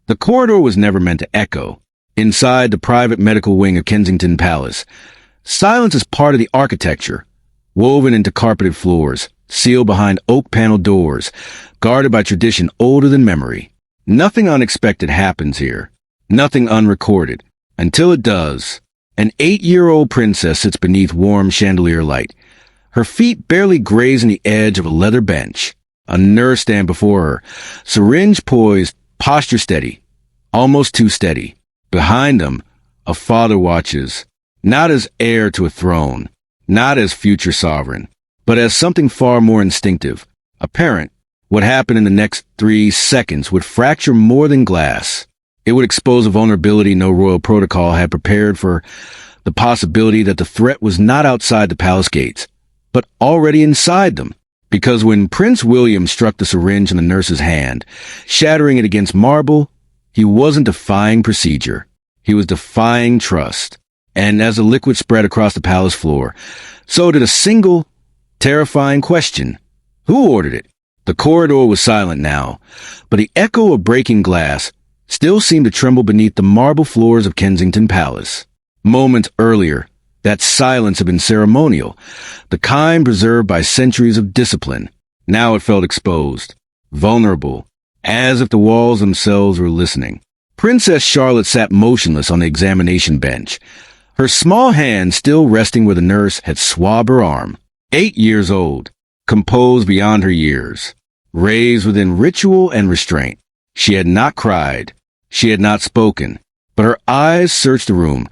The corridor was never meant to echo. Inside the private medical wing of Kensington Palace, silence is part of the architecture, woven into carpeted floors, sealed behind oak-paneled doors, guarded by tradition older than memory. Nothing unexpected happens here, nothing unrecorded, until it does. An 8-year-old princess sits beneath warm chandelier light, her feet barely grazing the edge of a leather bench. A nurse stands before her, syringe poised, posture steady, almost too steady. Behind them, a father watches, not as heir to a throne, not as future sovereign, but as something far more instinctive. A parent. What happened in the next 3 seconds would fracture more than glass. It would expose a vulnerability no royal protocol had prepared for, the possibility that the threat was not outside the palace gates, but already inside them. Because when Prince William struck the syringe in the nurse's hand, shattering it against marble, he wasn't defying procedure. He was defying trust. And as the liquid spread across the palace floor, so did a single, terrifying question. Who ordered it? The corridor was silent now, but the echo of breaking glass still seemed to tremble beneath the marble floors of Kensington Palace. Moments earlier, that silence had been ceremonial, the kind preserved by centuries of discipline. Now it felt exposed, vulnerable, as if the walls themselves were listening. Princess Charlotte sat motionless on the examination bench, her small hand still resting where the nurse had swabbed her arm. 8 years old, composed beyond her years, raised within ritual and restraint. She had not cried, she had not spoken, but her eyes searched the room,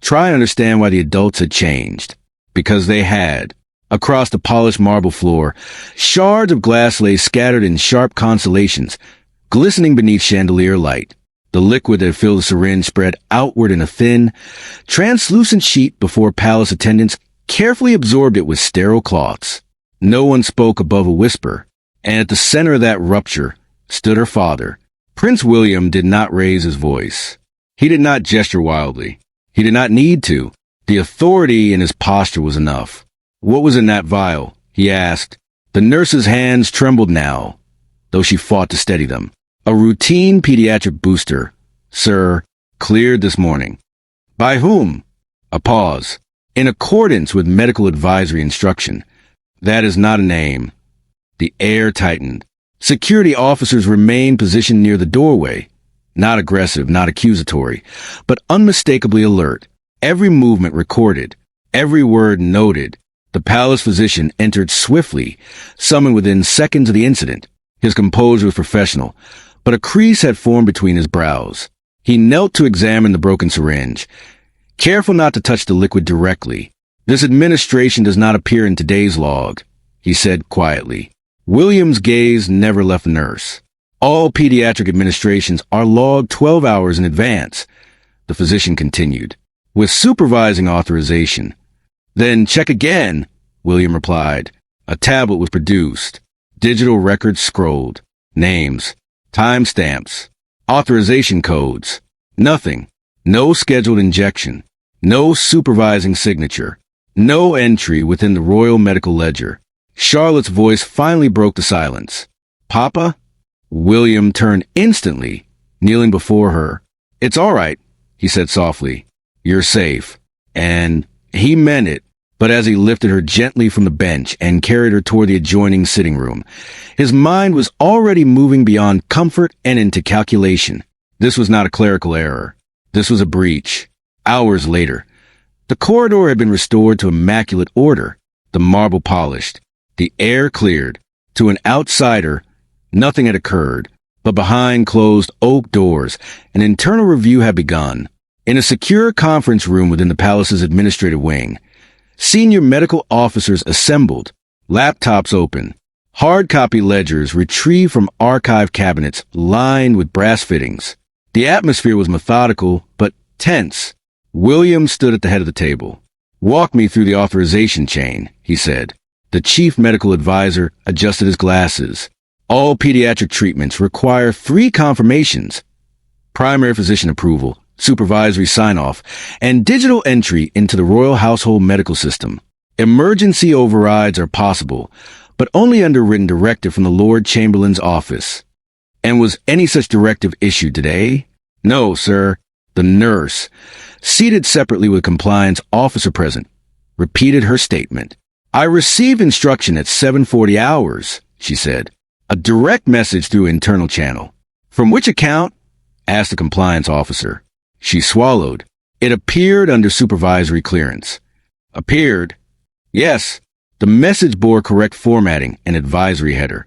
trying to understand why the adults had changed. Because they had. Across the polished marble floor, shards of glass lay scattered in sharp constellations, glistening beneath chandelier light. The liquid that filled the syringe spread outward in a thin, translucent sheet before palace attendants carefully absorbed it with sterile cloths. No one spoke above a whisper, and at the center of that rupture stood her father. Prince William did not raise his voice. He did not gesture wildly. He did not need to. The authority in his posture was enough. What was in that vial? He asked. The nurse's hands trembled now, though she fought to steady them. A routine pediatric booster, sir, cleared this morning. By whom? A pause. In accordance with medical advisory instruction. That is not a name. The air tightened. Security officers remained positioned near the doorway. Not aggressive, not accusatory, but unmistakably alert. Every movement recorded, every word noted. The palace physician entered swiftly, summoned within seconds of the incident. His composure was professional, but a crease had formed between his brows. He knelt to examine the broken syringe, careful not to touch the liquid directly. This administration does not appear in today's log, he said quietly. William's gaze never left the nurse. All pediatric administrations are logged 12 hours in advance, the physician continued, with supervising authorization. Then check again, William replied. A tablet was produced. Digital records scrolled. Names, timestamps, authorization codes. Nothing. No scheduled injection. No supervising signature. No entry within the Royal Medical Ledger. Charlotte's voice finally broke the silence. Papa? William turned instantly, kneeling before her. It's all right, he said softly. You're safe. And he meant it. But as he lifted her gently from the bench and carried her toward the adjoining sitting room, his mind was already moving beyond comfort and into calculation. This was not a clerical error. This was a breach. Hours later, the corridor had been restored to immaculate order, the marble polished, the air cleared. To an outsider, nothing had occurred, but behind closed oak doors, an internal review had begun. In a secure conference room within the palace's administrative wing, senior medical officers assembled, laptops open, hard copy ledgers retrieved from archive cabinets lined with brass fittings. The atmosphere was methodical, but tense. William stood at the head of the table. Walk me through the authorization chain, he said. The chief medical advisor adjusted his glasses. All pediatric treatments require 3 confirmations: primary physician approval, supervisory sign-off, and digital entry into the Royal Household Medical System. Emergency overrides are possible, but only under written directive from the Lord Chamberlain's office. And was any such directive issued today? No, sir. The nurse, seated separately with compliance officer present, repeated her statement. I received instruction at 7:40 hours, she said. A direct message through internal channel. From which account? Asked the compliance officer. She swallowed. It appeared under supervisory clearance. Appeared? Yes. The message bore correct formatting and advisory header.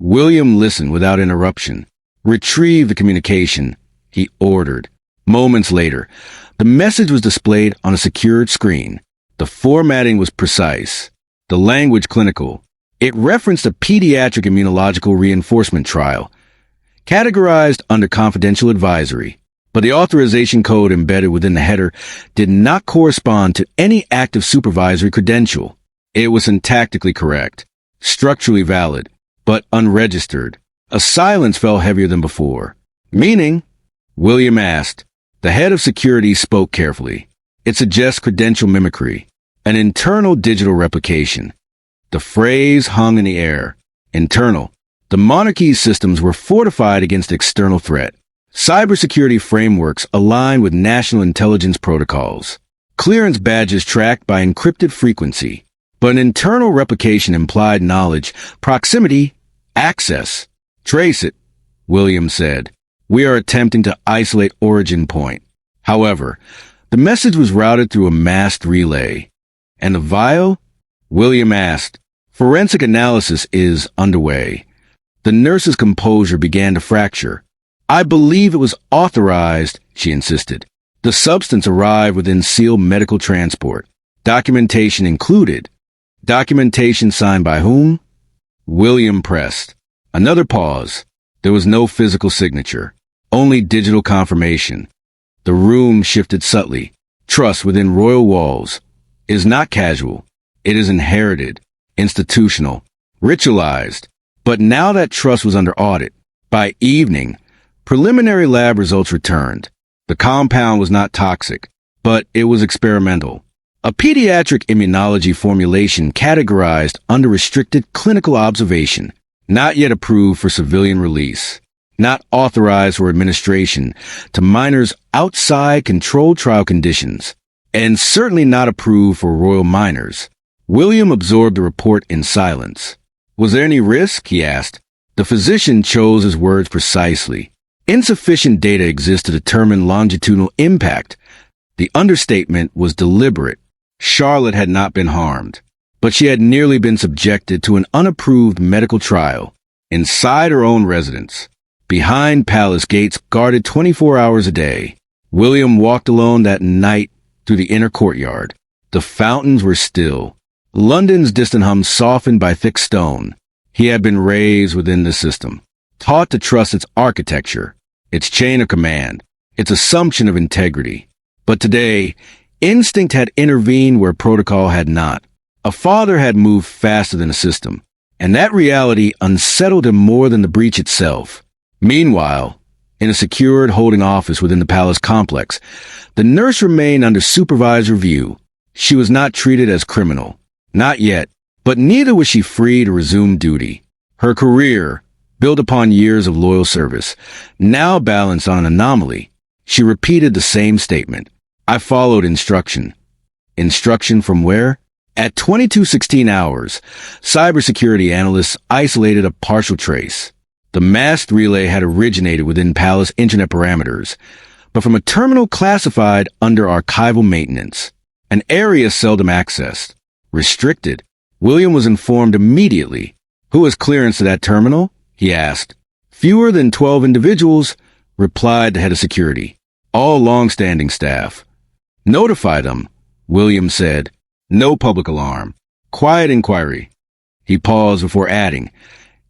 William listened without interruption. Retrieve the communication, he ordered. Moments later, the message was displayed on a secured screen. The formatting was precise. The language clinical. It referenced a pediatric immunological reinforcement trial, categorized under confidential advisory, but the authorization code embedded within the header did not correspond to any active supervisory credential. It was syntactically correct, structurally valid, but unregistered. A silence fell heavier than before. Meaning? William asked. The head of security spoke carefully. It suggests credential mimicry, an internal digital replication. The phrase hung in the air. Internal. The monarchy's systems were fortified against external threat. Cybersecurity frameworks aligned with national intelligence protocols. Clearance badges tracked by encrypted frequency. But an internal replication implied knowledge, proximity, access. Trace it, William said. We are attempting to isolate origin point. However, the message was routed through a masked relay. And the vial? William asked. Forensic analysis is underway. The nurse's composure began to fracture. I believe it was authorized, she insisted. The substance arrived within sealed medical transport. Documentation included. Documentation signed by whom? William pressed. Another pause. There was no physical signature. Only digital confirmation. The room shifted subtly. Trust within royal walls is not casual. It is inherited, institutional, ritualized. But now that trust was under audit. By evening, preliminary lab results returned. The compound was not toxic, but it was experimental. A pediatric immunology formulation categorized under restricted clinical observation, not yet approved for civilian release, not authorized for administration to minors outside controlled trial conditions, and certainly not approved for royal minors. William absorbed the report in silence. Was there any risk? He asked. The physician chose his words precisely. Insufficient data exists to determine longitudinal impact. The understatement was deliberate. Charlotte had not been harmed, but she had nearly been subjected to an unapproved medical trial inside her own residence, behind palace gates guarded 24 hours a day. William walked alone that night through the inner courtyard. The fountains were still. London's distant hum softened by thick stone. He had been raised within the system, taught to trust its architecture, its chain of command, its assumption of integrity. But today, instinct had intervened where protocol had not. A father had moved faster than a system, and that reality unsettled him more than the breach itself. Meanwhile, in a secured holding office within the palace complex, the nurse remained under supervised review. She was not treated as criminal. Not yet, but neither was she free to resume duty. Her career, built upon years of loyal service, now balanced on an anomaly. She repeated the same statement. I followed instruction. Instruction from where? At 22:16 hours, cybersecurity analysts isolated a partial trace. The masked relay had originated within palace internet parameters, but from a terminal classified under archival maintenance, an area seldom accessed. Restricted. William was informed immediately. Who has clearance to that terminal? He asked. Fewer than 12 individuals, replied the head of security. All long-standing staff. Notify them, William said. No public alarm. Quiet inquiry. He paused before adding,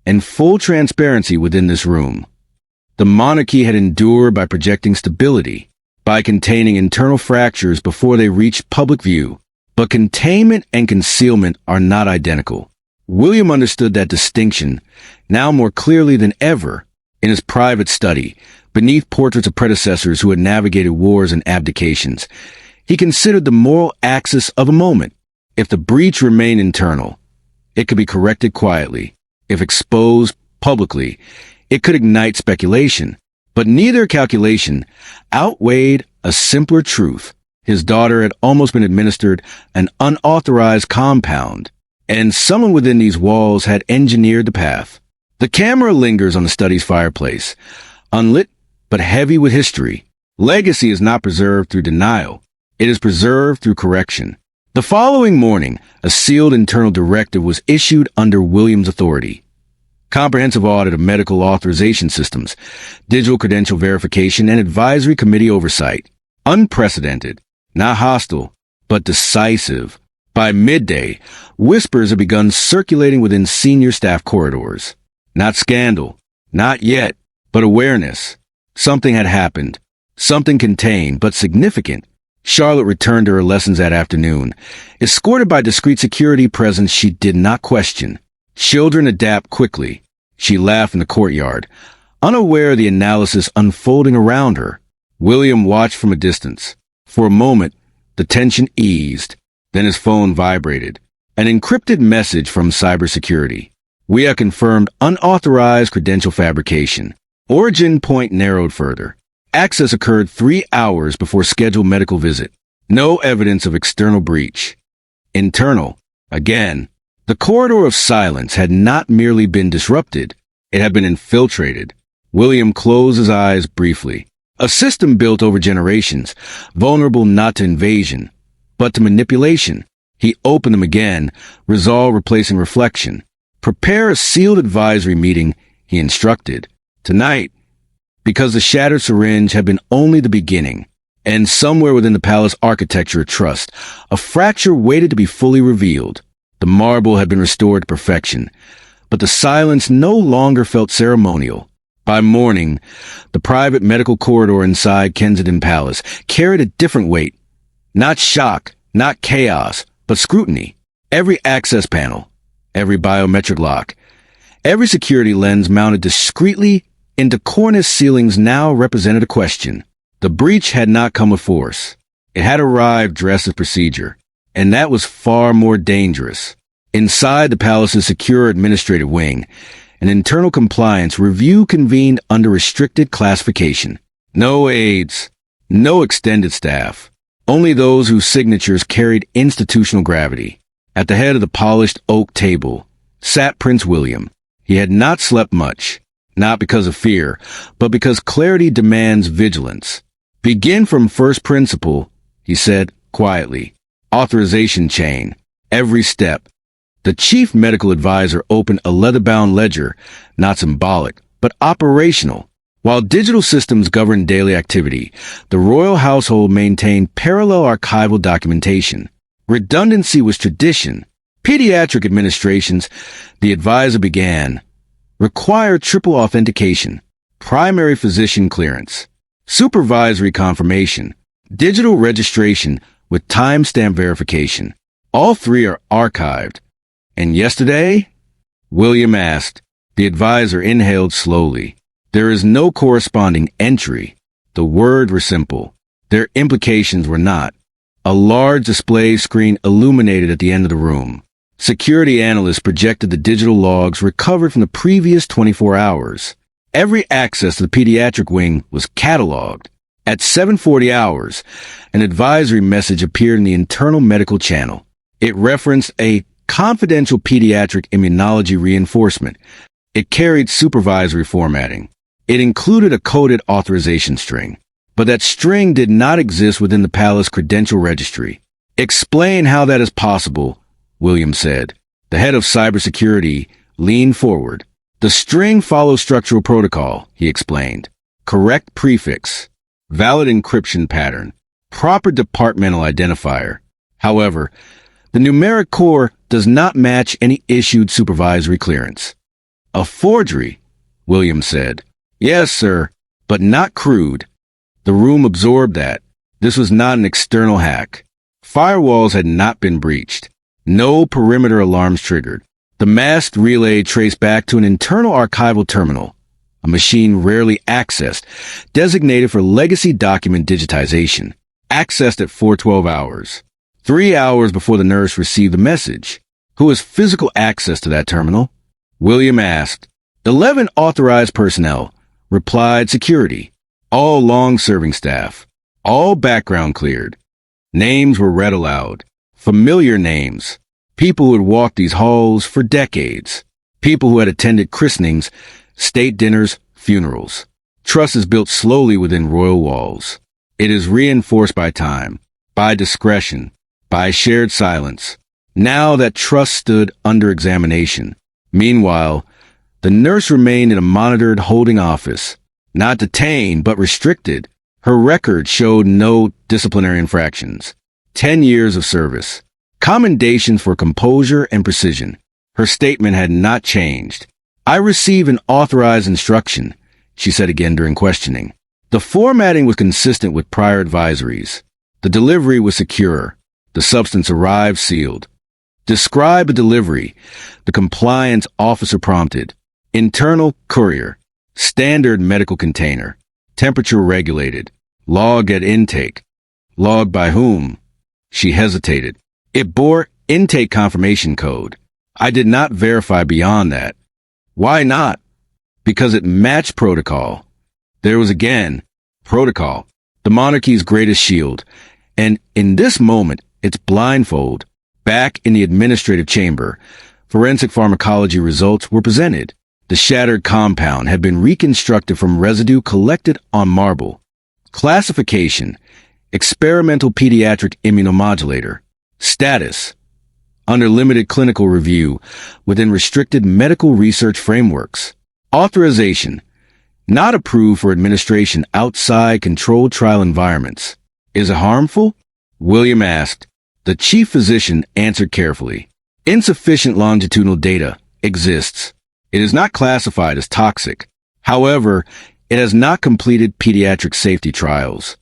and full transparency within this room. The monarchy had endured by projecting stability, by containing internal fractures before they reached public view. But containment and concealment are not identical. William understood that distinction now more clearly than ever in his private study, beneath portraits of predecessors who had navigated wars and abdications. He considered the moral axis of a moment. If the breach remained internal, it could be corrected quietly. If exposed publicly, It could ignite speculation, but neither calculation outweighed a simpler truth. His daughter had almost been administered an unauthorized compound, and someone within these walls had engineered the path. The camera lingers on the study's fireplace, unlit but heavy with history. Legacy is not preserved through denial. It is preserved through correction. The following morning, a sealed internal directive was issued under William's authority. Comprehensive audit of medical authorization systems, digital credential verification, and advisory committee oversight. Unprecedented, not hostile, but decisive. By midday, whispers had begun circulating within senior staff corridors. Not scandal, not yet, but awareness. Something had happened. Something contained, but significant. Charlotte returned to her lessons that afternoon, escorted by discreet security presence she did not question. Children adapt quickly. She laughed in the courtyard, unaware of the analysis unfolding around her. William watched from a distance. For a moment, the tension eased. Then his phone vibrated. An encrypted message from cybersecurity. We have confirmed unauthorized credential fabrication. Origin point narrowed further. Access occurred 3 hours before scheduled medical visit. No evidence of external breach. Internal. Again. The corridor of silence had not merely been disrupted. It had been infiltrated. William closed his eyes briefly. A system built over generations, vulnerable not to invasion, but to manipulation. He opened them again, resolve replacing reflection. Prepare a sealed advisory meeting, he instructed. Tonight, because the shattered syringe had been only the beginning, and somewhere within the palace architecture of trust, a fracture waited to be fully revealed. The marble had been restored to perfection, but the silence no longer felt ceremonial. By morning, the private medical corridor inside Kensington Palace carried a different weight. Not shock, not chaos, but scrutiny. Every access panel, every biometric lock, every security lens mounted discreetly into cornice ceilings now represented a question. The breach had not come with force. It had arrived dressed as procedure, and that was far more dangerous. Inside the palace's secure administrative wing, an internal compliance review convened under restricted classification. No aides, no extended staff, only those whose signatures carried institutional gravity. At the head of the polished oak table sat Prince William. He had not slept much, not because of fear, but because clarity demands vigilance. Begin from first principle, he said quietly. Authorization chain, every step. The chief medical advisor opened a leather-bound ledger, not symbolic, but operational. While digital systems governed daily activity, the royal household maintained parallel archival documentation. Redundancy was tradition. Pediatric administrations, the advisor began, required triple authentication, primary physician clearance, supervisory confirmation, digital registration with timestamp verification. All three are archived. And yesterday? William asked. The advisor inhaled slowly. There is no corresponding entry. The words were simple. Their implications were not. A large display screen illuminated at the end of the room. Security analysts projected the digital logs recovered from the previous 24 hours. Every access to the pediatric wing was cataloged. At 7:40 hours, an advisory message appeared in the internal medical channel. It referenced a confidential pediatric immunology reinforcement. It carried supervisory formatting. It included a coded authorization string. But that string did not exist within the palace credential registry. Explain how that is possible, William said. The head of cybersecurity leaned forward. The string follows structural protocol, he explained. Correct prefix, valid encryption pattern, proper departmental identifier. However, the numeric core does not match any issued supervisory clearance. A forgery, William said. Yes, sir, but not crude. The room absorbed that. This was not an external hack. Firewalls had not been breached. No perimeter alarms triggered. The masked relay traced back to an internal archival terminal, a machine rarely accessed, designated for legacy document digitization, accessed at 4:12 hours. 3 hours before the nurse received the message. Who has physical access to that terminal? William asked. 11 authorized personnel, replied security, all long-serving staff, all background cleared. Names were read aloud, familiar names, people who had walked these halls for decades, people who had attended christenings, state dinners, funerals. Trust is built slowly within royal walls. It is reinforced by time, by discretion, by shared silence. Now that trust stood under examination. Meanwhile, the nurse remained in a monitored holding office, not detained but restricted. Her record showed no disciplinary infractions. 10 years of service. Commendations for composure and precision. Her statement had not changed. I receive an authorized instruction, she said again during questioning. The formatting was consistent with prior advisories. The delivery was secure. The substance arrived sealed. Describe a delivery, the compliance officer prompted. Internal courier. Standard medical container. Temperature regulated. Log at intake. Log by whom? She hesitated. It bore intake confirmation code. I did not verify beyond that. Why not? Because it matched protocol. There was again, protocol, the monarchy's greatest shield. And in this moment, its blindfold, back in the administrative chamber, forensic pharmacology results were presented. The shattered compound had been reconstructed from residue collected on marble. Classification, experimental pediatric immunomodulator. Status, under limited clinical review within restricted medical research frameworks. Authorization, not approved for administration outside controlled trial environments. Is it harmful? William asked. The chief physician answered carefully. Insufficient longitudinal data exists. It is not classified as toxic. However, it has not completed pediatric safety trials.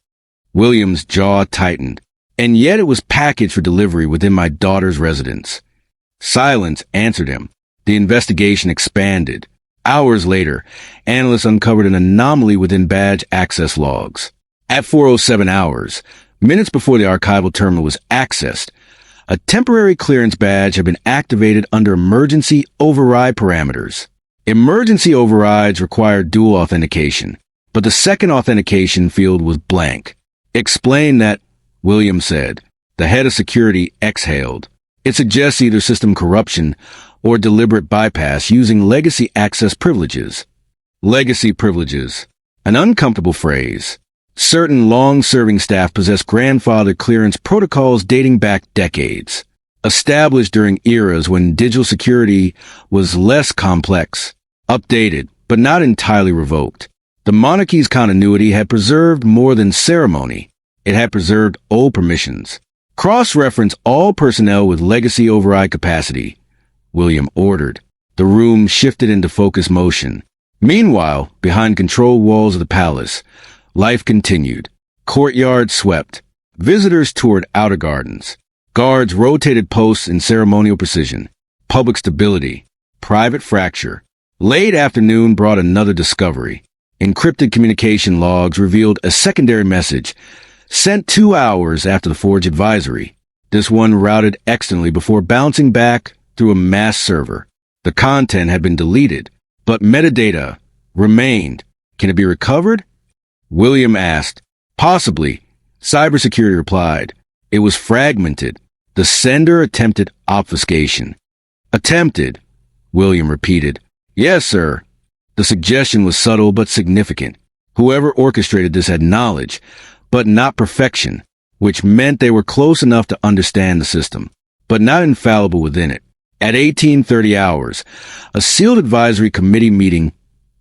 William's jaw tightened. And yet it was packaged for delivery within my daughter's residence. Silence answered him. The investigation expanded. Hours later, analysts uncovered an anomaly within badge access logs. At 4:07 hours, minutes before the archival terminal was accessed, a temporary clearance badge had been activated under emergency override parameters. Emergency overrides required dual authentication, but the second authentication field was blank. Explain that, William said. The head of security exhaled. It suggests either system corruption or deliberate bypass using legacy access privileges. Legacy privileges. An uncomfortable phrase. Certain long-serving staff possess grandfathered clearance protocols dating back decades, established during eras when digital security was less complex, updated, but not entirely revoked. The monarchy's continuity had preserved more than ceremony. It had preserved old permissions. Cross-reference all personnel with legacy override capacity, William ordered. The room shifted into focus motion. Meanwhile, behind control walls of the palace, life continued. Courtyards swept. Visitors toured outer gardens. Guards rotated posts in ceremonial precision. Public stability. Private fracture. Late afternoon brought another discovery. Encrypted communication logs revealed a secondary message sent 2 hours after the forge advisory. This one routed externally before bouncing back through a mass server. The content had been deleted, but metadata remained. Can it be recovered? William asked. Possibly. Cybersecurity replied. It was fragmented. The sender attempted obfuscation. Attempted, William repeated. Yes, sir. The suggestion was subtle but significant. Whoever orchestrated this had knowledge, but not perfection, which meant they were close enough to understand the system, but not infallible within it. At 18:30 hours, a sealed advisory committee meeting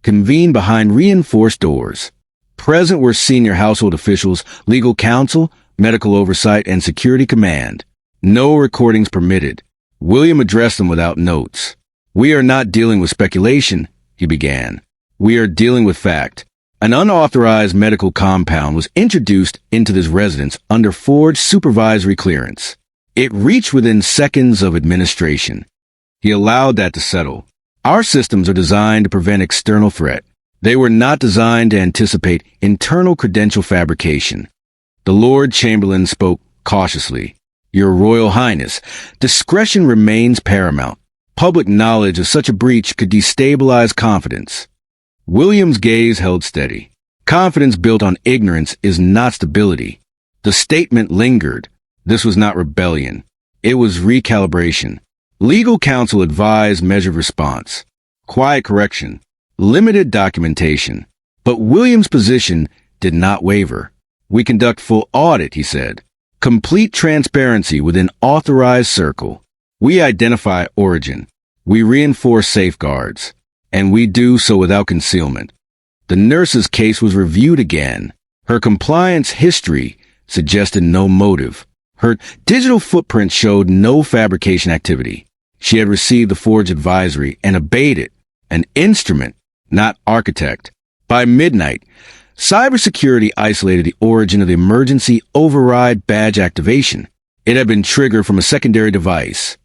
convened behind reinforced doors. Present were senior household officials, legal counsel, medical oversight, and security command. No recordings permitted. William addressed them without notes. We are not dealing with speculation, he began. We are dealing with fact. An unauthorized medical compound was introduced into this residence under forged supervisory clearance. It reached within seconds of administration. He allowed that to settle. Our systems are designed to prevent external threat. They were not designed to anticipate internal credential fabrication. The Lord Chamberlain spoke cautiously. Your Royal Highness, discretion remains paramount. Public knowledge of such a breach could destabilize confidence. William's gaze held steady. Confidence built on ignorance is not stability. The statement lingered. This was not rebellion. It was recalibration. Legal counsel advised measured response, quiet correction, limited documentation. But William's position did not waver. We conduct full audit, he said. Complete transparency within authorized circle. We identify origin. We reinforce safeguards. And we do so without concealment. The nurse's case was reviewed again. Her compliance history suggested no motive. Her digital footprint showed no fabrication activity. She had received the forged advisory and obeyed it. An instrument, not architect. By midnight, cybersecurity isolated the origin of the emergency override badge activation. It had been triggered from a secondary device,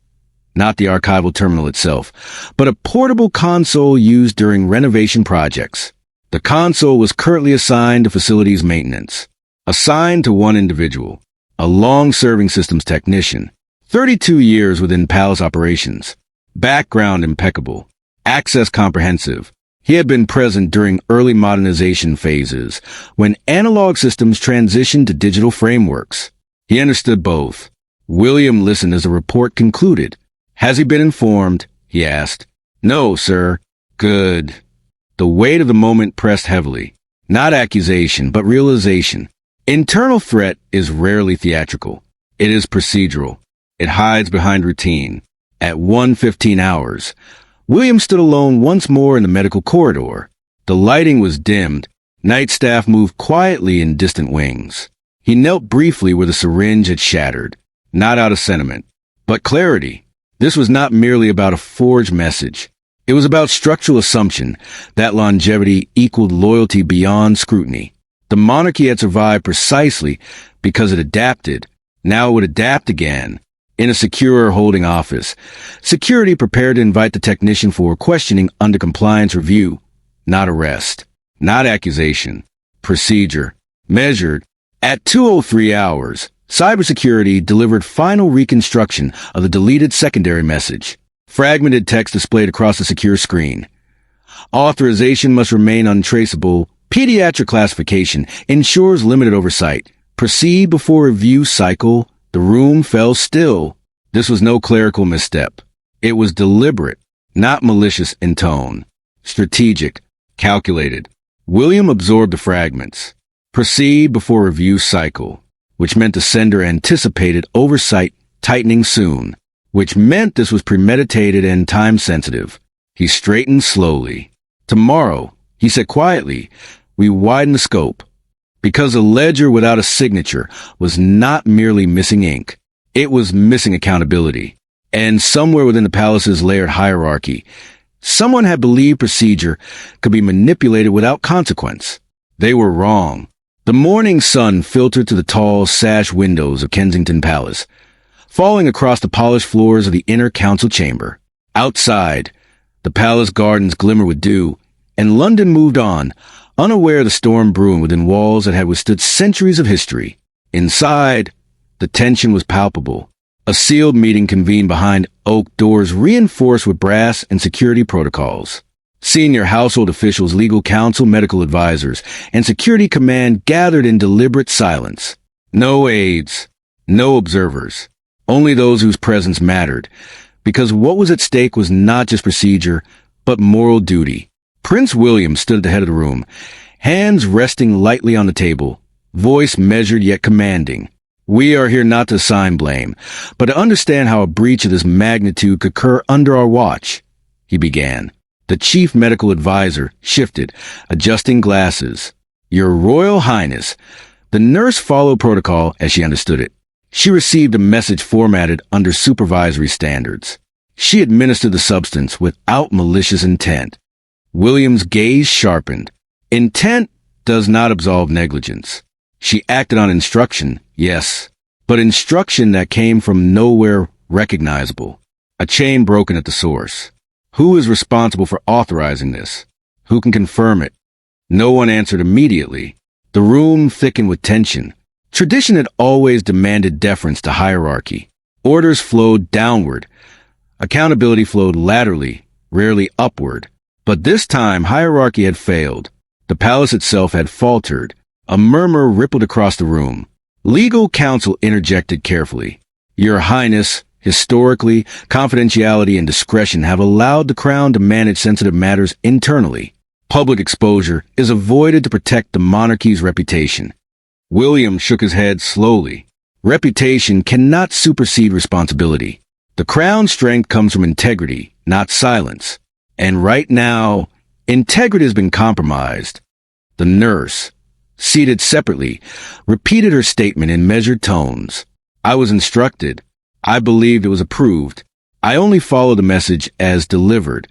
not the archival terminal itself, but a portable console used during renovation projects. The console was currently assigned to facilities maintenance, assigned to one individual, a long-serving systems technician, 32 years within Palace operations, background impeccable, access comprehensive. He had been present during early modernization phases, when analog systems transitioned to digital frameworks. He understood both. William listened as the report concluded. Has he been informed? He asked. No, sir. Good. The weight of the moment pressed heavily. Not accusation, but realization. Internal threat is rarely theatrical. It is procedural. It hides behind routine. At 1:15 hours, William stood alone once more in the medical corridor. The lighting was dimmed. Night staff moved quietly in distant wings. He knelt briefly where the syringe had shattered. Not out of sentiment, but clarity. This was not merely about a forged message. It was about structural assumption that longevity equaled loyalty beyond scrutiny. The monarchy had survived precisely because it adapted. Now it would adapt again. In a secure holding office, security prepared to invite the technician for questioning under compliance review. Not arrest. Not accusation. Procedure. Measured. At 2:03 hours, cybersecurity delivered final reconstruction of the deleted secondary message. Fragmented text displayed across the secure screen. Authorization must remain untraceable. Pediatric classification ensures limited oversight. Proceed before review cycle. The room fell still. This was no clerical misstep. It was deliberate, not malicious in tone. Strategic, calculated. William absorbed the fragments. Proceed before review cycle, which meant the sender anticipated oversight tightening soon, which meant this was premeditated and time-sensitive. He straightened slowly. Tomorrow, he said quietly, we widen the scope. Because a ledger without a signature was not merely missing ink. It was missing accountability. And somewhere within the palace's layered hierarchy, someone had believed procedure could be manipulated without consequence. They were wrong. The morning sun filtered to the tall sash windows of Kensington Palace, falling across the polished floors of the inner council chamber. Outside, the palace gardens glimmered with dew, and London moved on, unaware of the storm brewing within walls that had withstood centuries of history. Inside, the tension was palpable. A sealed meeting convened behind oak doors reinforced with brass and security protocols. Senior household officials, legal counsel, medical advisors, and security command gathered in deliberate silence. No aides, no observers, only those whose presence mattered, because what was at stake was not just procedure, but moral duty. Prince William stood at the head of the room, hands resting lightly on the table, voice measured yet commanding. We are here not to assign blame, but to understand how a breach of this magnitude could occur under our watch, he began. The chief medical advisor shifted, adjusting glasses. Your Royal Highness. The nurse followed protocol as she understood it. She received a message formatted under supervisory standards. She administered the substance without malicious intent. William's gaze sharpened. Intent does not absolve negligence. She acted on instruction, yes, but instruction that came from nowhere recognizable. A chain broken at the source. Who is responsible for authorizing this? Who can confirm it? No one answered immediately. The room thickened with tension. Tradition had always demanded deference to hierarchy. Orders flowed downward. Accountability flowed laterally, rarely upward. But this time, hierarchy had failed. The palace itself had faltered. A murmur rippled across the room. Legal counsel interjected carefully. Your Highness, historically, confidentiality and discretion have allowed the crown to manage sensitive matters internally. Public exposure is avoided to protect the monarchy's reputation. William shook his head slowly. Reputation cannot supersede responsibility. The crown's strength comes from integrity, not silence. And right now, integrity has been compromised. The nurse, seated separately, repeated her statement in measured tones. I was instructed. I believed it was approved. I only followed the message as delivered.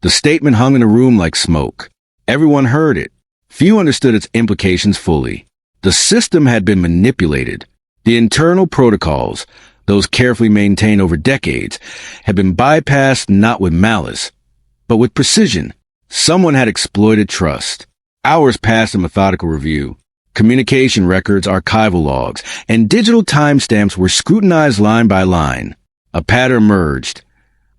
The statement hung in the room like smoke. Everyone heard it. Few understood its implications fully. The system had been manipulated. The internal protocols, those carefully maintained over decades, had been bypassed not with malice, but with precision. Someone had exploited trust. Hours passed in methodical review. Communication records, archival logs, and digital timestamps were scrutinized line by line. A pattern emerged.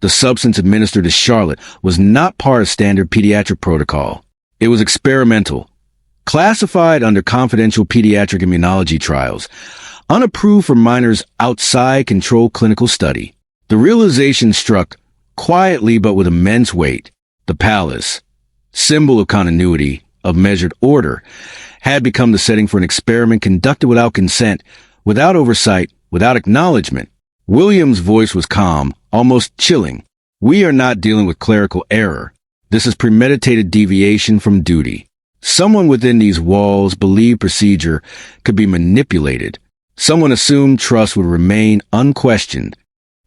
The substance administered to Charlotte was not part of standard pediatric protocol. It was experimental, classified under confidential pediatric immunology trials, unapproved for minors outside controlled clinical study. The realization struck quietly but with immense weight. The palace, symbol of continuity, of measured order, had become the setting for an experiment conducted without consent, without oversight, without acknowledgement. William's voice was calm, almost chilling. We are not dealing with clerical error. This is premeditated deviation from duty. Someone within these walls believed procedure could be manipulated. Someone assumed trust would remain unquestioned.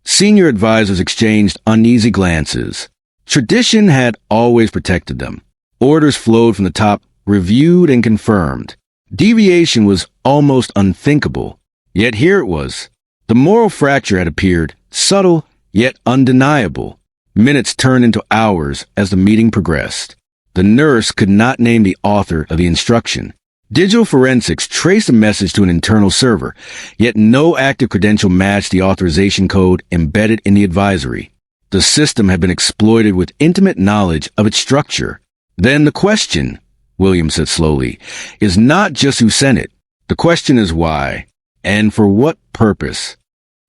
Senior advisors exchanged uneasy glances. Tradition had always protected them. Orders flowed from the top, reviewed and confirmed. Deviation was almost unthinkable. Yet here it was. The moral fracture had appeared, subtle yet undeniable. Minutes turned into hours as the meeting progressed. The nurse could not name the author of the instruction. Digital forensics traced the message to an internal server, yet no active credential matched the authorization code embedded in the advisory. The system had been exploited with intimate knowledge of its structure. Then the question, William said slowly, is not just who sent it. The question is why, and for what purpose.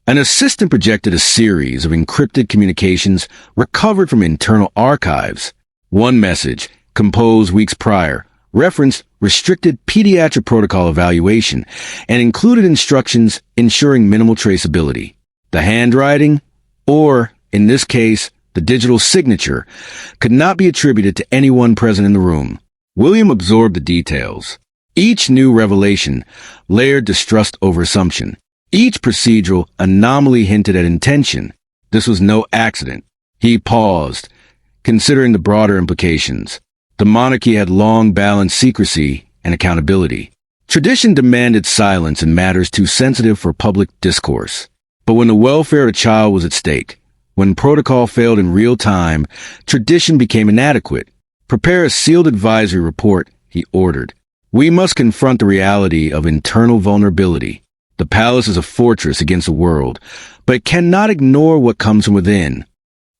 An assistant projected a series of encrypted communications recovered from internal archives. One message, composed weeks prior, referenced restricted pediatric protocol evaluation and included instructions ensuring minimal traceability. The handwriting, or, in this case, the digital signature, could not be attributed to anyone present in the room. William absorbed the details. Each new revelation layered distrust over assumption. Each procedural anomaly hinted at intention. This was no accident. He paused, considering the broader implications. The monarchy had long balanced secrecy and accountability. Tradition demanded silence in matters too sensitive for public discourse. But when the welfare of a child was at stake, when protocol failed in real time, tradition became inadequate. Prepare a sealed advisory report, he ordered. We must confront the reality of internal vulnerability. The palace is a fortress against the world, but it cannot ignore what comes from within.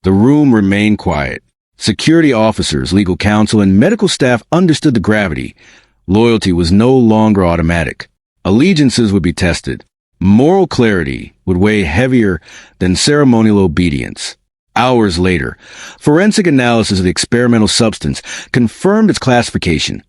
The room remained quiet. Security officers, legal counsel, and medical staff understood the gravity. Loyalty was no longer automatic. Allegiances would be tested. Moral clarity would weigh heavier than ceremonial obedience. Hours later, forensic analysis of the experimental substance confirmed its classification.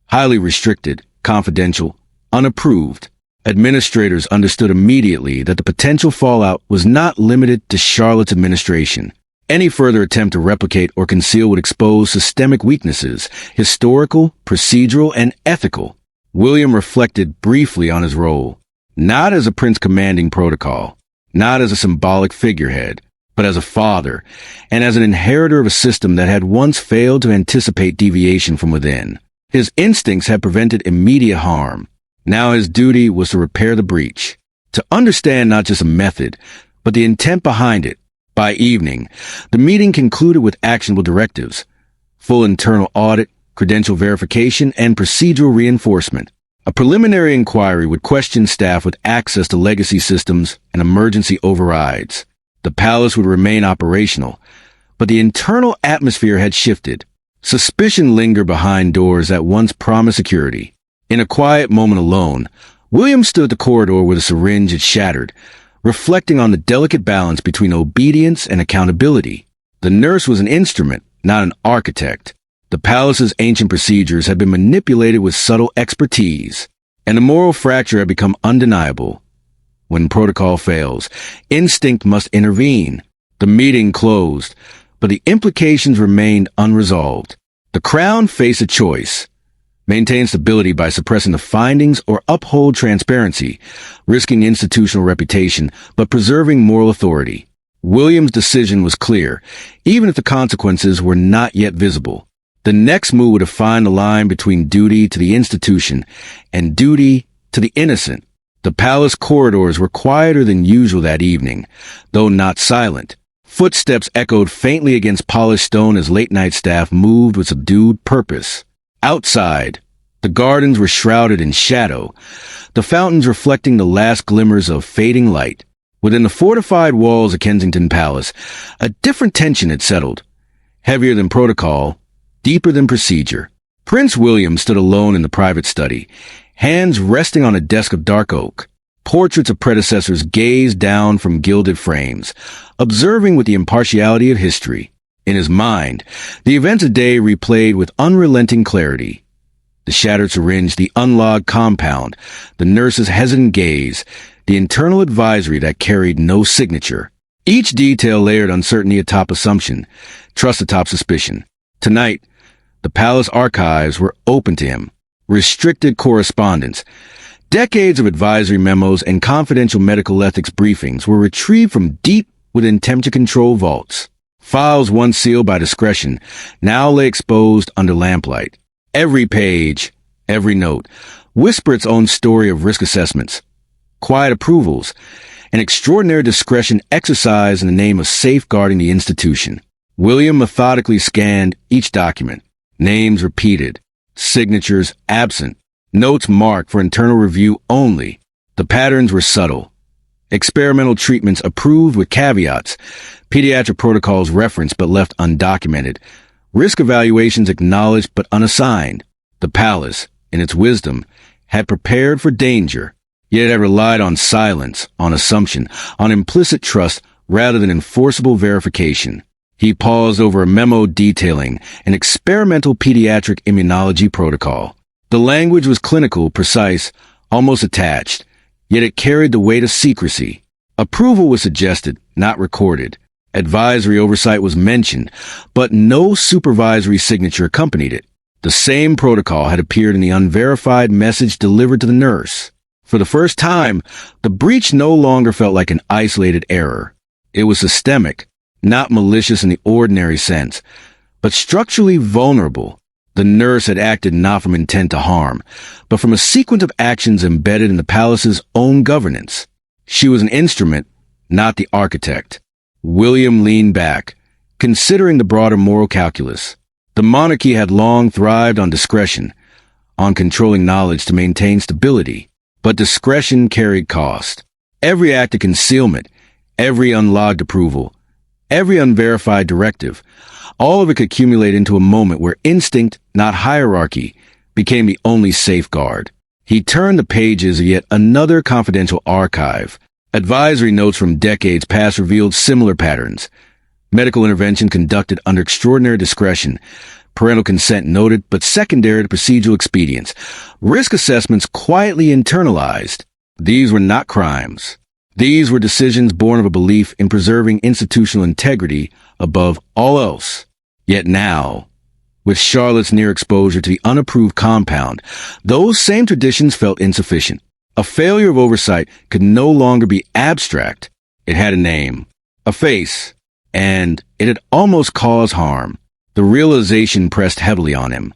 Highly restricted, confidential, unapproved. Administrators understood immediately that the potential fallout was not limited to Charlotte's administration. Any further attempt to replicate or conceal would expose systemic weaknesses, historical, procedural, and ethical. William reflected briefly on his role, not as a prince commanding protocol, not as a symbolic figurehead, but as a father, and as an inheritor of a system that had once failed to anticipate deviation from within. His instincts had prevented immediate harm. Now his duty was to repair the breach, to understand not just a method, but the intent behind it. By evening, the meeting concluded with actionable directives, full internal audit, credential verification, and procedural reinforcement. A preliminary inquiry would question staff with access to legacy systems and emergency overrides. The palace would remain operational, but the internal atmosphere had shifted. Suspicion lingered behind doors that once promised security. In a quiet moment alone, William stood the corridor where the syringe had shattered, reflecting on the delicate balance between obedience and accountability. The nurse was an instrument, not an architect. The palace's ancient procedures had been manipulated with subtle expertise, and the moral fracture had become undeniable. When protocol fails, instinct must intervene. The meeting closed, but the implications remained unresolved. The Crown faced a choice: maintain stability by suppressing the findings or uphold transparency, risking institutional reputation but preserving moral authority. William's decision was clear, even if the consequences were not yet visible. The next move would define the line between duty to the institution and duty to the innocent. The palace corridors were quieter than usual that evening, though not silent. Footsteps echoed faintly against polished stone as late-night staff moved with subdued purpose. Outside, the gardens were shrouded in shadow, the fountains reflecting the last glimmers of fading light. Within the fortified walls of Kensington Palace, a different tension had settled. Heavier than protocol, deeper than procedure. Prince William stood alone in the private study, hands resting on a desk of dark oak. Portraits of predecessors gazed down from gilded frames, observing with the impartiality of history. In his mind, the events of the day replayed with unrelenting clarity. The shattered syringe, the unlocked compound, the nurse's hesitant gaze, the internal advisory that carried no signature. Each detail layered uncertainty atop assumption, trust atop suspicion. Tonight, the palace archives were open to him. Restricted correspondence, decades of advisory memos and confidential medical ethics briefings were retrieved from deep within temperature-control vaults. Files once sealed by discretion now lay exposed under lamplight. Every page, every note, whispered its own story of risk assessments, quiet approvals, and extraordinary discretion exercised in the name of safeguarding the institution. William methodically scanned each document, names repeated, signatures absent, notes marked for internal review only. The patterns were subtle. Experimental treatments approved with caveats, pediatric protocols referenced but left undocumented, risk evaluations acknowledged but unassigned. The palace, in its wisdom, had prepared for danger, yet it had relied on silence, on assumption, on implicit trust rather than enforceable verification. He paused over a memo detailing an experimental pediatric immunology protocol. The language was clinical, precise, almost attached, yet it carried the weight of secrecy. Approval was suggested, not recorded. Advisory oversight was mentioned, but no supervisory signature accompanied it. The same protocol had appeared in the unverified message delivered to the nurse. For the first time, the breach no longer felt like an isolated error. It was systemic, not malicious in the ordinary sense, but structurally vulnerable. The nurse had acted not from intent to harm, but from a sequence of actions embedded in the palace's own governance. She was an instrument, not the architect. William leaned back, considering the broader moral calculus. The monarchy had long thrived on discretion, on controlling knowledge to maintain stability, but discretion carried cost. Every act of concealment, every unlogged approval, every unverified directive, all of it could accumulate into a moment where instinct, not hierarchy, became the only safeguard. He turned the pages of yet another confidential archive. Advisory notes from decades past revealed similar patterns. Medical intervention conducted under extraordinary discretion. Parental consent noted, but secondary to procedural expedience. Risk assessments quietly internalized. These were not crimes. These were decisions born of a belief in preserving institutional integrity above all else. Yet now, with Charlotte's near exposure to the unapproved compound, those same traditions felt insufficient. A failure of oversight could no longer be abstract. It had a name, a face, and it had almost caused harm. The realization pressed heavily on him.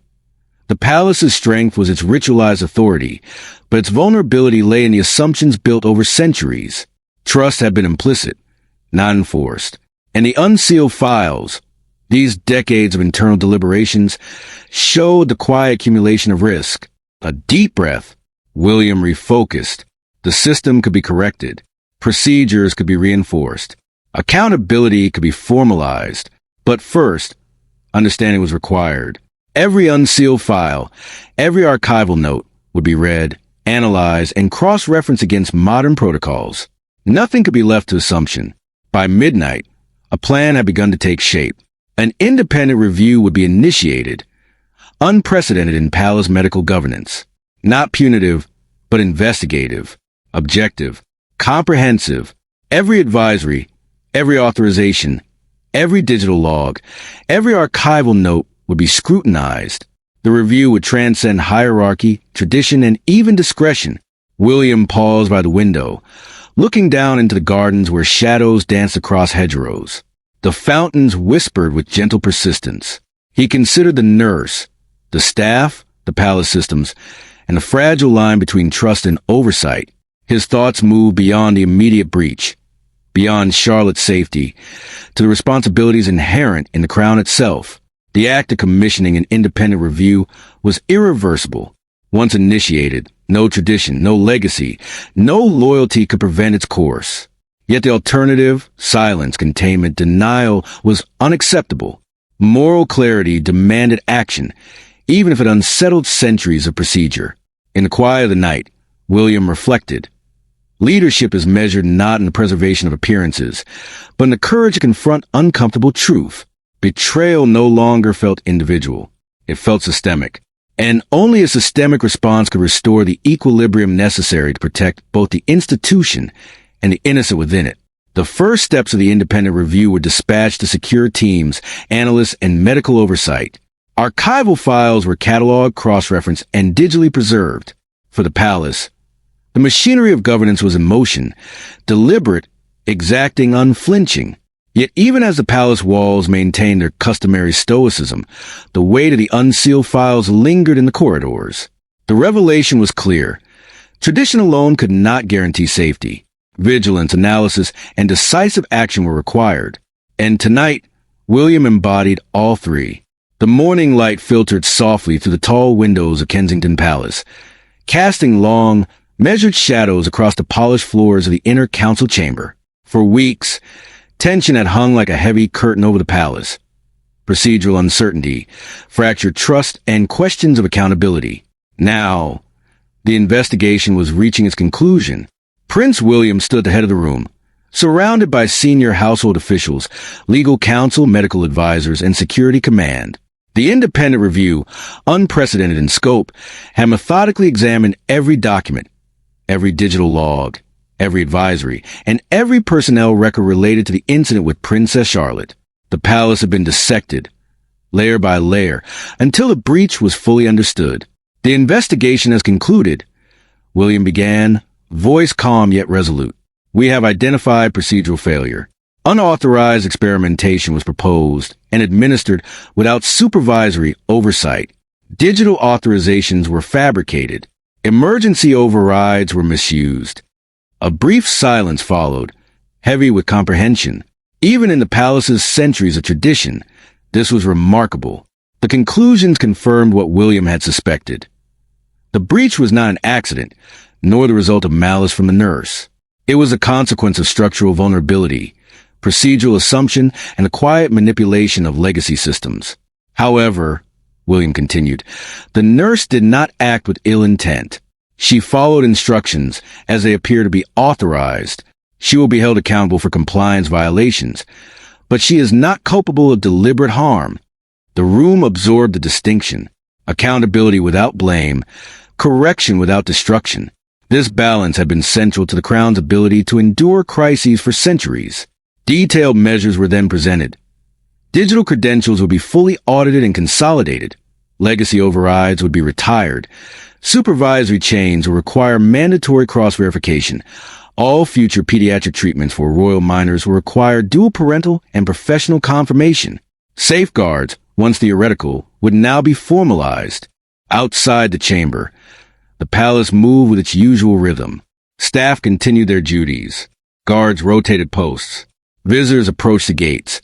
The palace's strength was its ritualized authority, but its vulnerability lay in the assumptions built over centuries. Trust had been implicit, not enforced. And the unsealed files, these decades of internal deliberations, showed the quiet accumulation of risk. A deep breath. William refocused. The system could be corrected. Procedures could be reinforced. Accountability could be formalized, but first, understanding was required. Every unsealed file, every archival note would be read, analyzed, and cross-referenced against modern protocols. Nothing could be left to assumption. By midnight, a plan had begun to take shape. An independent review would be initiated, unprecedented in palace medical governance. Not punitive, but investigative, objective, comprehensive. Every advisory, every authorization, every digital log, every archival note would be scrutinized. The review would transcend hierarchy, tradition, and even discretion. William paused by the window, looking down into the gardens where shadows danced across hedgerows. The fountains whispered with gentle persistence. He considered the nurse, the staff, the palace systems, and the fragile line between trust and oversight. His thoughts moved beyond the immediate breach, beyond Charlotte's safety, to the responsibilities inherent in the crown itself. The act of commissioning an independent review was irreversible. Once initiated, no tradition, no legacy, no loyalty could prevent its course. Yet the alternative, silence, containment, denial, was unacceptable. Moral clarity demanded action, even if it unsettled centuries of procedure. In the quiet of the night, William reflected. Leadership is measured not in the preservation of appearances, but in the courage to confront uncomfortable truth. Betrayal no longer felt individual. It felt systemic. And only a systemic response could restore the equilibrium necessary to protect both the institution and the innocent within it. The first steps of the independent review were dispatched to secure teams, analysts, and medical oversight. Archival files were cataloged, cross-referenced, and digitally preserved. For the palace, the machinery of governance was in motion, deliberate, exacting, unflinching. Yet even as the palace walls maintained their customary stoicism, the weight of the unsealed files lingered in the corridors. The revelation was clear. Tradition alone could not guarantee safety. Vigilance, analysis, and decisive action were required. And tonight, William embodied all three. The morning light filtered softly through the tall windows of Kensington Palace, casting long, measured shadows across the polished floors of the inner council chamber. For weeks, tension had hung like a heavy curtain over the palace. Procedural uncertainty, fractured trust, and questions of accountability. Now, the investigation was reaching its conclusion. Prince William stood at the head of the room, surrounded by senior household officials, legal counsel, medical advisors, and security command. The independent review, unprecedented in scope, had methodically examined every document, every digital log, every advisory, and every personnel record related to the incident with Princess Charlotte. The palace had been dissected, layer by layer, until the breach was fully understood. The investigation has concluded, William began, voice calm yet resolute. We have identified procedural failure. Unauthorized experimentation was proposed and administered without supervisory oversight. Digital authorizations were fabricated. Emergency overrides were misused. A brief silence followed, heavy with comprehension. Even in the palace's centuries of tradition, this was remarkable. The conclusions confirmed what William had suspected. The breach was not an accident, nor the result of malice from the nurse. It was a consequence of structural vulnerability, procedural assumption, and the quiet manipulation of legacy systems. However, William continued, the nurse did not act with ill intent. She followed instructions as they appear to be authorized. She will be held accountable for compliance violations, but she is not culpable of deliberate harm. The room absorbed the distinction, accountability without blame, correction without destruction. This balance had been central to the Crown's ability to endure crises for centuries. Detailed measures were then presented. Digital credentials would be fully audited and consolidated. Legacy overrides would be retired. Supervisory chains will require mandatory cross-verification. All future pediatric treatments for royal minors will require dual parental and professional confirmation. Safeguards, once theoretical, would now be formalized. Outside the chamber, the palace moved with its usual rhythm. Staff continued their duties. Guards rotated posts. Visitors approached the gates,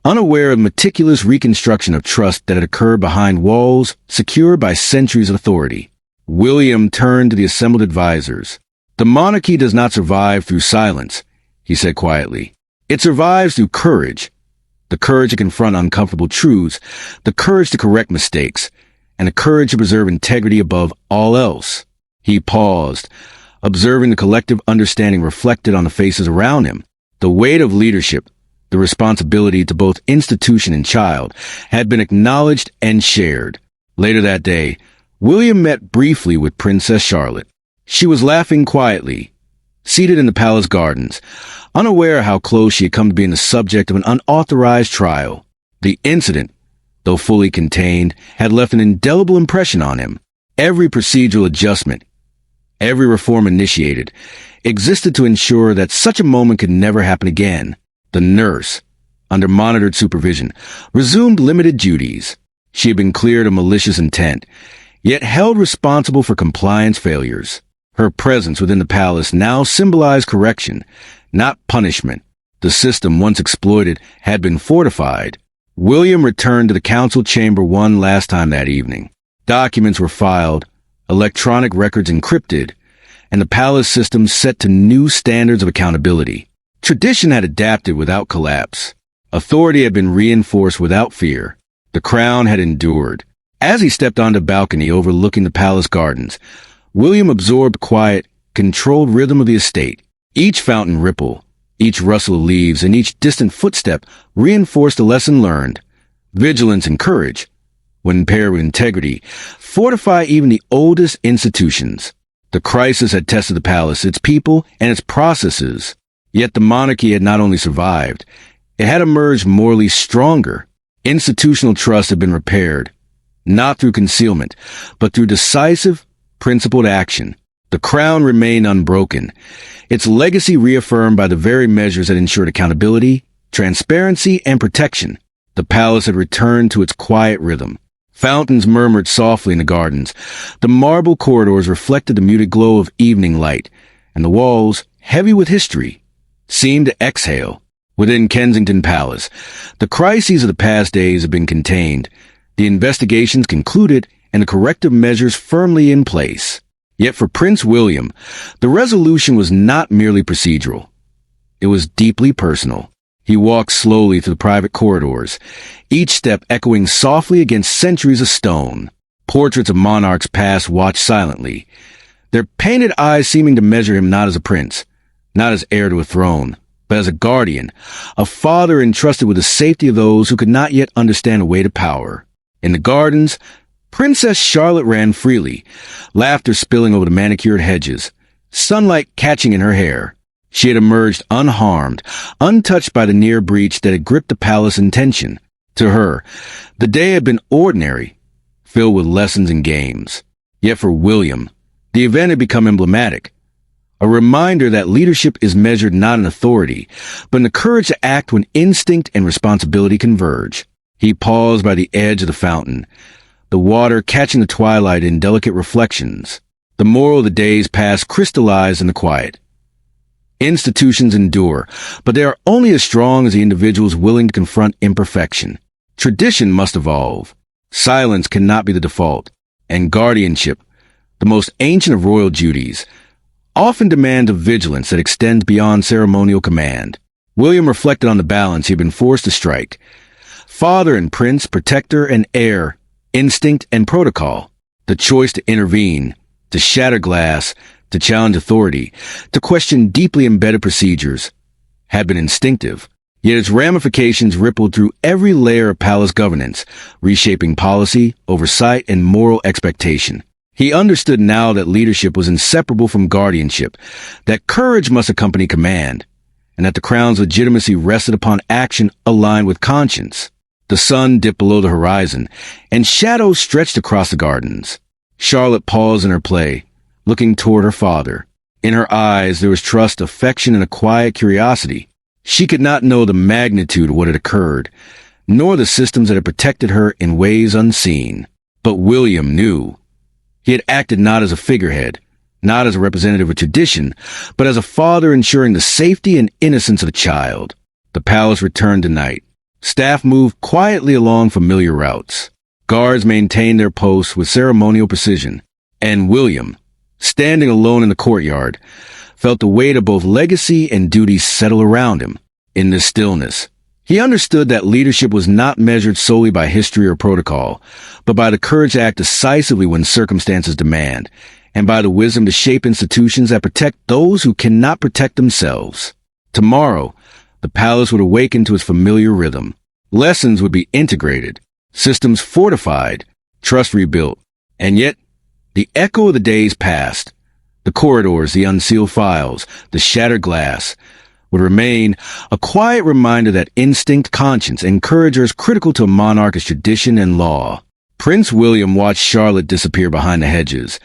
unaware of meticulous reconstruction of trust that had occurred behind walls secured by centuries of authority. William turned to the assembled advisors. The monarchy does not survive through silence, he said quietly. It survives through courage, the courage to confront uncomfortable truths, the courage to correct mistakes, and the courage to preserve integrity above all else. He paused, observing the collective understanding reflected on the faces around him. The weight of leadership, the responsibility to both institution and child, had been acknowledged and shared. Later that day, William met briefly with Princess Charlotte. She was laughing quietly, seated in the palace gardens, unaware how close she had come to being the subject of an unauthorized trial. The incident, though fully contained, had left an indelible impression on him. Every procedural adjustment, every reform initiated, existed to ensure that such a moment could never happen again. The nurse, under monitored supervision, resumed limited duties. She had been cleared of malicious intent, yet held responsible for compliance failures. Her presence within the palace now symbolized correction, not punishment. The system once exploited had been fortified. William returned to the council chamber one last time that evening. Documents were filed, electronic records encrypted, and the palace system set to new standards of accountability. Tradition had adapted without collapse. Authority had been reinforced without fear. The crown had endured. As he stepped onto the balcony overlooking the palace gardens, William absorbed quiet, controlled rhythm of the estate. Each fountain ripple, each rustle of leaves, and each distant footstep reinforced the lesson learned. Vigilance and courage, when paired with integrity, fortify even the oldest institutions. The crisis had tested the palace, its people, and its processes. Yet the monarchy had not only survived, it had emerged morally stronger. Institutional trust had been repaired, not through concealment, but through decisive, principled action. The crown remained unbroken, its legacy reaffirmed by the very measures that ensured accountability, transparency, and protection. The palace had returned to its quiet rhythm. Fountains murmured softly in the gardens. The marble corridors reflected the muted glow of evening light, and the walls, heavy with history, seemed to exhale. Within Kensington Palace, the crises of the past days had been contained, the investigations concluded, and the corrective measures firmly in place. Yet for Prince William, the resolution was not merely procedural. It was deeply personal. He walked slowly through the private corridors, each step echoing softly against centuries of stone. Portraits of monarchs past watched silently, their painted eyes seeming to measure him not as a prince, not as heir to a throne, but as a guardian, a father entrusted with the safety of those who could not yet understand the way to power. In the gardens, Princess Charlotte ran freely, laughter spilling over the manicured hedges, sunlight catching in her hair. She had emerged unharmed, untouched by the near breach that had gripped the palace in tension. To her, the day had been ordinary, filled with lessons and games. Yet for William, the event had become emblematic, a reminder that leadership is measured not in authority, but in the courage to act when instinct and responsibility converge. He paused by the edge of the fountain, the water catching the twilight in delicate reflections. The moral of the days past crystallized in the quiet. Institutions endure, but they are only as strong as the individuals willing to confront imperfection. Tradition must evolve. Silence cannot be the default, and guardianship, the most ancient of royal duties, often demand a vigilance that extends beyond ceremonial command. William reflected on the balance he had been forced to strike. Father and prince, protector and heir, instinct and protocol. The choice to intervene, to shatter glass, to challenge authority, to question deeply embedded procedures, had been instinctive. Yet its ramifications rippled through every layer of palace governance, reshaping policy, oversight, and moral expectation. He understood now that leadership was inseparable from guardianship, that courage must accompany command, and that the crown's legitimacy rested upon action aligned with conscience. The sun dipped below the horizon, and shadows stretched across the gardens. Charlotte paused in her play, looking toward her father. In her eyes there was trust, affection, and a quiet curiosity. She could not know the magnitude of what had occurred, nor the systems that had protected her in ways unseen. But William knew. He had acted not as a figurehead, not as a representative of tradition, but as a father ensuring the safety and innocence of a child. The palace returned to night. Staff moved quietly along familiar routes. Guards maintained their posts with ceremonial precision. And William, standing alone in the courtyard, felt the weight of both legacy and duty settle around him. in this stillness. He understood that leadership was not measured solely by history or protocol, but by the courage to act decisively when circumstances demand, and by the wisdom to shape institutions that protect those who cannot protect themselves. Tomorrow, the palace would awaken to its familiar rhythm. Lessons would be integrated, systems fortified, trust rebuilt. And yet, the echo of the days past, the corridors, the unsealed files, the shattered glass, would remain a quiet reminder that instinct, conscience, and courage are as critical to a monarch as tradition and law. Prince William watched Charlotte disappear behind the hedges,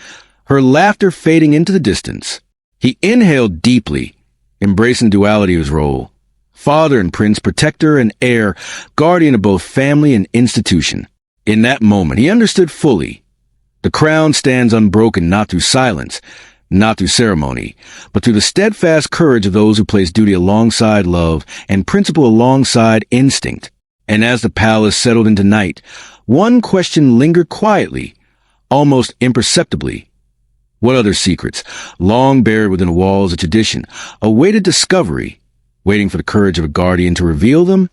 her laughter fading into the distance. He inhaled deeply, embracing the duality of his role. Father and prince, protector and heir, guardian of both family and institution. In that moment, he understood fully. The crown stands unbroken not through silence, not through ceremony, but through the steadfast courage of those who place duty alongside love and principle alongside instinct. And as the palace settled into night, one question lingered quietly, almost imperceptibly. What other secrets, long buried within the walls of tradition, awaited discovery, waiting for the courage of a guardian to reveal them?